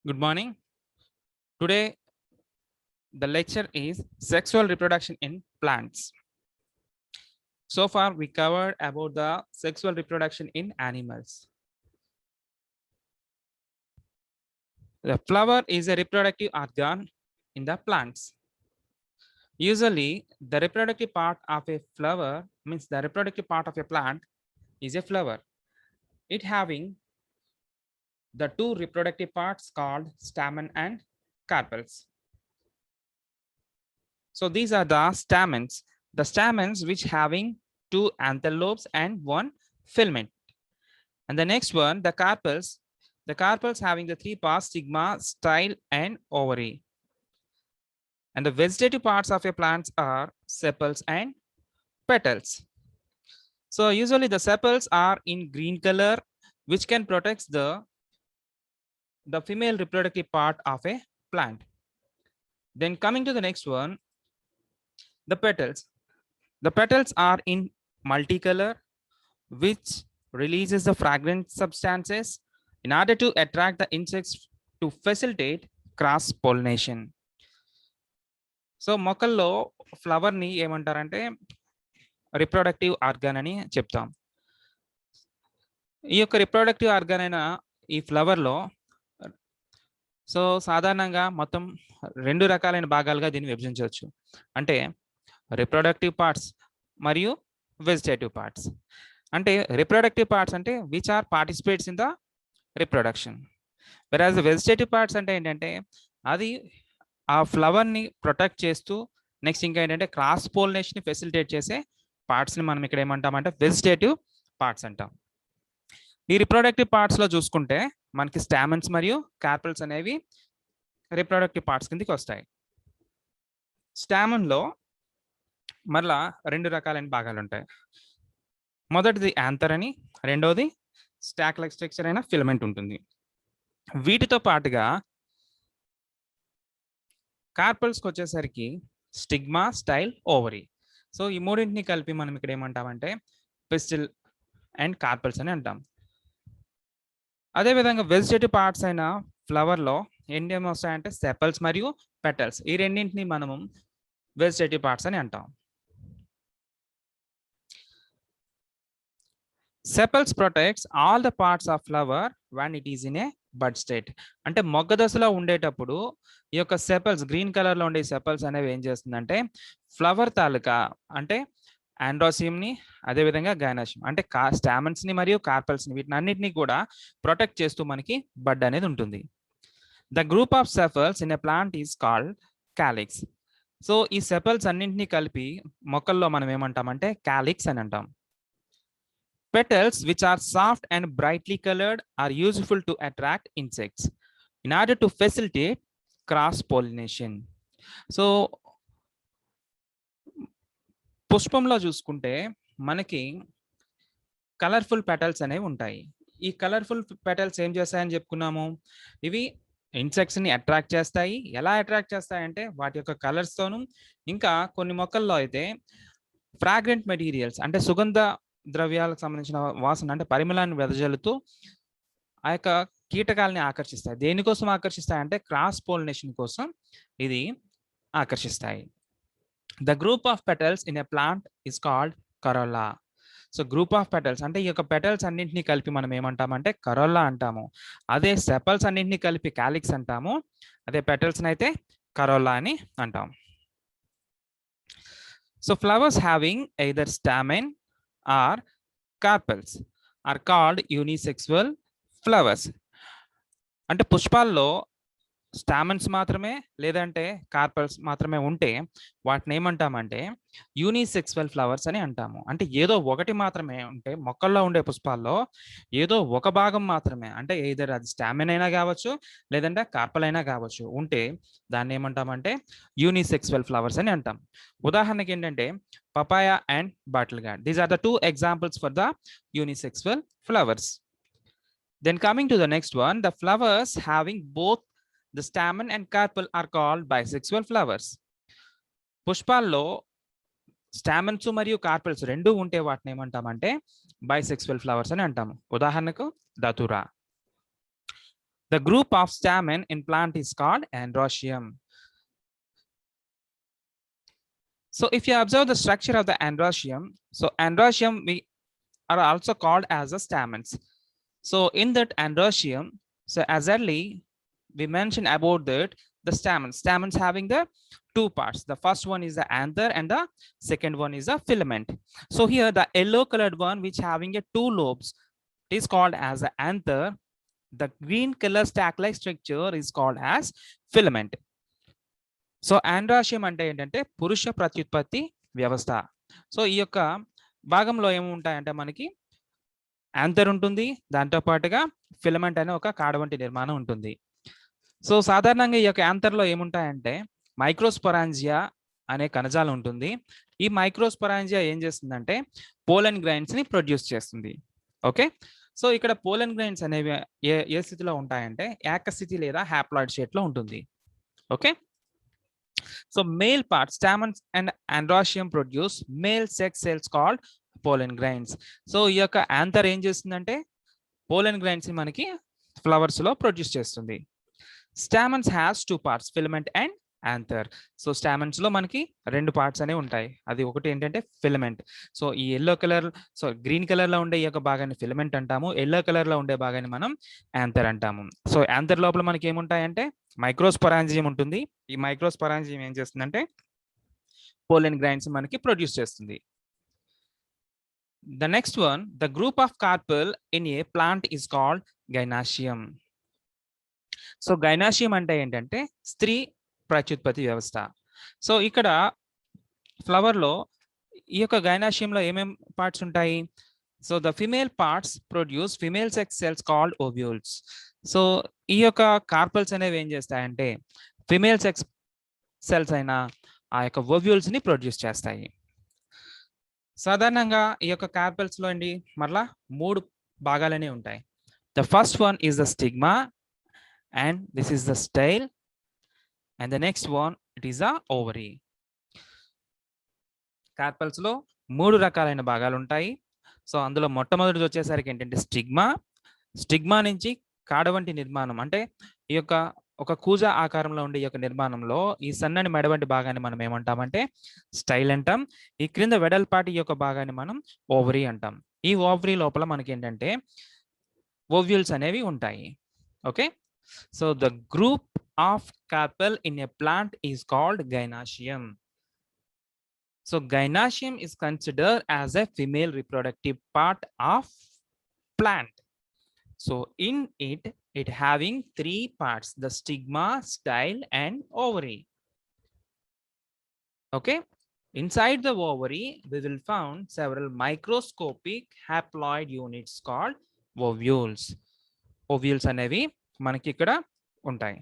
Good morning. Today, the lecture is sexual reproduction in plants. So far, we covered about the sexual reproduction in animals. The flower is a reproductive organ in the plants. Usually, the reproductive part of a flower means the reproductive part of a plant is a flower. It having the two reproductive parts called stamen and carpels. So these are the stamens which having two anther lobes and one filament. And the next one, the carpels having the three parts, stigma, style, and ovary. And the vegetative parts of a plants are sepals and petals. So usually the sepals are in green color, which can protect the female reproductive part of a plant. Then coming to the next one, the petals. The petals are in multicolor, which releases the fragrant substances in order to attract the insects to facilitate cross pollination. So మొక్కల్లో ఫ్లవర్ని ఏమంటారంటే reproductive organ అని చెప్తాం. ఈ యొక్క reproductive organ అయిన ఈ ఫ్లవర్లో so సాధారణంగా మొత్తం రెండు రకాలైన భాగాలుగా దీన్ని విభజించవచ్చు. అంటే రిప్రొడక్టివ్ పార్ట్స్ మరియు వెజిటేటివ్ పార్ట్స్. అంటే రిప్రొడక్టివ్ పార్ట్స్ అంటే which are participates in the reproduction. Whereas vegetative parts అంటే ఏంటంటే అది ఆ ఫ్లవర్ని ప్రొటెక్ట్ చేస్తూ నెక్స్ట్ ఇంకా ఏంటంటే క్రాస్ పోలినేషన్ ఫెసిలిటేట్ చేసే పార్ట్స్ని మనం ఇక్కడ ఏమంటామంటే వెజిటేటివ్ పార్ట్స్ అంటాం. ఈ రిప్రొడక్టివ్ పార్ట్స్లో చూసుకుంటే మనకి స్టామెన్స్ మరియు కార్పల్స్ అనేవి రిప్రొడక్టివ్ పార్ట్స్ కిందకి వస్తాయి. స్టామెన్లో మరలా రెండు రకాలైన భాగాలు ఉంటాయి. మొదటిది యాంథర్ అని, రెండోది స్టాక్ లైక్ స్ట్రక్చర్ అయిన ఫిలమెంట్ ఉంటుంది. వీటితో పాటుగా కార్పల్స్కి వచ్చేసరికి స్టిగ్మా, స్టైల్, ఓవరీ. సో ఈ మూడింటిని కలిపి మనం ఇక్కడ ఏమంటామంటే పిస్టిల్ అండ్ కార్పల్స్ అని అంటాం. అదేవిధంగా వెజిటేటివ్ పార్ట్స్ అయిన ఫ్లవర్లో ఏం వస్తాయంటే సెపల్స్ మరియు పెటల్స్. ఈ రెండింటిని మనము వెజిటేటివ్ పార్ట్స్ అని అంటాం. Sepals protects all the parts of flower when it is in a bud state. అంటే మొగ్గ దశలో ఉండేటప్పుడు ఈ యొక్క సెపల్స్ గ్రీన్ కలర్లో ఉండే సెపల్స్ అనేవి ఏం చేస్తుందంటే ఫ్లవర్ తాలూకా అంటే ఆండ్రోసియంని అదేవిధంగా గైనాసియం అంటే స్టామన్స్ని మరియు కార్పల్స్ని వీటిని అన్నింటినీ కూడా ప్రొటెక్ట్ చేస్తూ మనకి బడ్ అనేది ఉంటుంది. The group of sepals in a plant is called calyx. So ఈ సెపల్స్ అన్నింటినీ కలిపి మొక్కల్లో మనం ఏమంటామంటే క్యాలిక్స్ అని అంటాం. Petals, which are soft and brightly colored, are useful to attract insects in order to facilitate cross pollination. So పుష్పంలో చూసుకుంటే మనకి కలర్ఫుల్ పెటల్స్ అనేవి ఉంటాయి. ఈ కలర్ఫుల్ పెటల్స్ ఏం చేస్తాయని చెప్పుకున్నాము, ఇవి ఇన్సెక్ట్స్ని అట్రాక్ట్ చేస్తాయి. ఎలా అట్రాక్ట్ చేస్తాయంటే వాటి యొక్క కలర్స్తోనూ, ఇంకా కొన్ని మొక్కల్లో అయితే ఫ్రాగ్రెంట్ మెటీరియల్స్ అంటే సుగంధ ద్రవ్యాలకు సంబంధించిన వాసన అంటే పరిమళాన్ని వెదజల్లుతూ ఆ యొక్క కీటకాలని ఆకర్షిస్తాయి. దేనికోసం ఆకర్షిస్తాయి అంటే క్రాస్ పోలినేషన్ కోసం ఇది ఆకర్షిస్తాయి. The group of petals in a plant is called corolla. So group of petals అంటే ఈ యొక్క పెటల్స్ అన్నింటినీ కలిపి మనం ఏమంటామంటే కరోలా అంటాము. అదే సెపల్స్ అన్నింటినీ కలిపి క్యాలిక్స్ అంటాము. అదే పెటల్స్ని అయితే కరోలా అని అంటాం. So flowers having either స్టామెన్ or carpels are called unisexual flowers. అంటే పుష్పాల్లో స్టామన్స్ మాత్రమే లేదంటే కార్పల్స్ మాత్రమే ఉంటే వాటిని ఏమంటామంటే యూనిసెక్సువల్ ఫ్లవర్స్ అని అంటాము. అంటే ఏదో ఒకటి మాత్రమే ఉంటే మొక్కల్లో ఉండే పుష్పాల్లో ఏదో ఒక భాగం మాత్రమే అంటే ఏదైనా అది స్టామెన్ అయినా కావచ్చు లేదంటే కార్పల్ అయినా కావచ్చు ఉంటే దాన్ని ఏమంటామంటే యూనిసెక్సువల్ ఫ్లవర్స్ అని అంటాం. ఉదాహరణకి ఏంటంటే papaya and bottle gourd. These are the two examples for the unisexual flowers. Then coming to the next one, the flowers having both the stamen and carpel are called bisexual flowers. పుష్పాల్లో స్టామన్స్ మరియు carpals రెండు ఉంటే వాటిని ఏమంటామంటే bisexual flowers అని అంటాము. ఉదాహరణకు దతురా. The group of stamen in plant is called androecium. So if you observe the structure of the androecium, so androecium we are also called as the stamens. So in that androecium, so as early we mentioned about that the stamens having the two parts. The first one is the anther and the second one is the filament. So here the yellow colored one which having a two lobes is called as the anther. The green color stack like structure is called as filament. So androecium అంటే ఏంటంటే పురుష ప్రత్యుత్పత్తి వ్యవస్థ. So ఈ యొక్క భాగంలో ఏముంటాయంటే మనకి anther ఉంటుంది, దాంతో పాటుగా ఫిలమెంట్ అనే ఒక కాడ వంటి నిర్మాణం ఉంటుంది. సో సాధారణంగా ఈ యొక్క యాంథర్లో ఏముంటాయంటే మైక్రోస్పొరాంజియా అనే కణజాలం ఉంటుంది. ఈ మైక్రోస్పొరాంజియా ఏం చేస్తుందంటే పోలన్ గ్రైన్స్ ని ప్రొడ్యూస్ చేస్తుంది. ఓకే, సో ఇక్కడ పోలన్ గ్రైన్స్ అనేవి ఏ స్థితిలో ఉంటాయంటే ఏకస్థితి లేదా హ్యాప్లాయిడ్ షేప్ లో ఉంటుంది. Okay, so male parts, stamens and androecium produce male sex cells called pollen grains. So ఈ యొక్క యాంథర్ ఏం చేస్తుందంటే పోలన్ గ్రైన్స్ ని మనకి ఫ్లవర్స్ లో ప్రొడ్యూస్ చేస్తుంది. Stamens has two parts, filament and anther. So stamens లో మనకి రెండు పార్ట్స్ అనేవి ఉంటాయి. అది ఒకటి ఏంటంటే ఫిలమెంట్. సో ఈ yellow colour, so green colour లో ఉండే ఈ యొక్క భాగాన్ని ఫిలమెంట్ అంటాము, ఎల్లో కలర్ లో ఉండే భాగాన్ని మనం యాంథర్ అంటాము. సో యాంథర్ లోపల మనకి ఏముంటాయంటే మైక్రోస్పొరాంజియం ఉంటుంది. ఈ మైక్రోస్పొరాంజియం ఏం చేస్తుందంటే పోలన్ గ్రైన్స్ మనకి ప్రొడ్యూస్ చేస్తుంది. The next one, the group of carpel in a plant is called gynoecium. So gynoecium అంటే ఏంటంటే స్త్రీ ప్రత్యుత్పత్తి వ్యవస్థ. సో ఇక్కడ ఫ్లవర్ లో ఈ యొక్క గైనాషియంలో ఏమేం పార్ట్స్ ఉంటాయి? So the female parts produce female sex cells called ovules. So ఈ యొక్క కార్పల్స్ అనేవి ఏం చేస్తాయంటే ఫిమేల్ సెక్స్ సెల్స్ అయిన ఆ యొక్క ఓవ్యూల్స్ ని ప్రొడ్యూస్ చేస్తాయి. సాధారణంగా ఈ యొక్క కార్పల్స్ లో అండి మరలా మూడు భాగాలనే ఉంటాయి. The first one is the stigma and this is the style and the next one it is the ovary. Carpals లో మూడు రకాలైన భాగాలు ఉంటాయి. సో అందులో మొట్టమొదటిది వచ్చేసరికి ఏంటంటే స్టిగ్మా. స్టిగ్మా నుంచి కాడ వంటి నిర్మాణం, అంటే ఈ యొక్క ఒక కూజ ఆకారంలో ఉండే ఈ యొక్క నిర్మాణంలో ఈ సన్నని మెడ వంటి భాగాన్ని మనం ఏమంటామంటే స్టైల్ అంటాం. ఈ క్రింద వెడల్పాటి ఈ యొక్క భాగాన్ని మనం ఓవరీ అంటాం. ఈ ఓవరీ లోపల మనకి ఏంటంటే ఓవ్యూల్స్ అనేవి ఉంటాయి. Okay, so the group of carpel in a plant is called gynoecium. So gynoecium is considered as a female reproductive part of plant. So in it having three parts, the stigma, style and ovary. Okay, inside the ovary we will found several microscopic haploid units called ovules. Ovules అనేవి మనకి ఇక్కడ ఉంటాయి.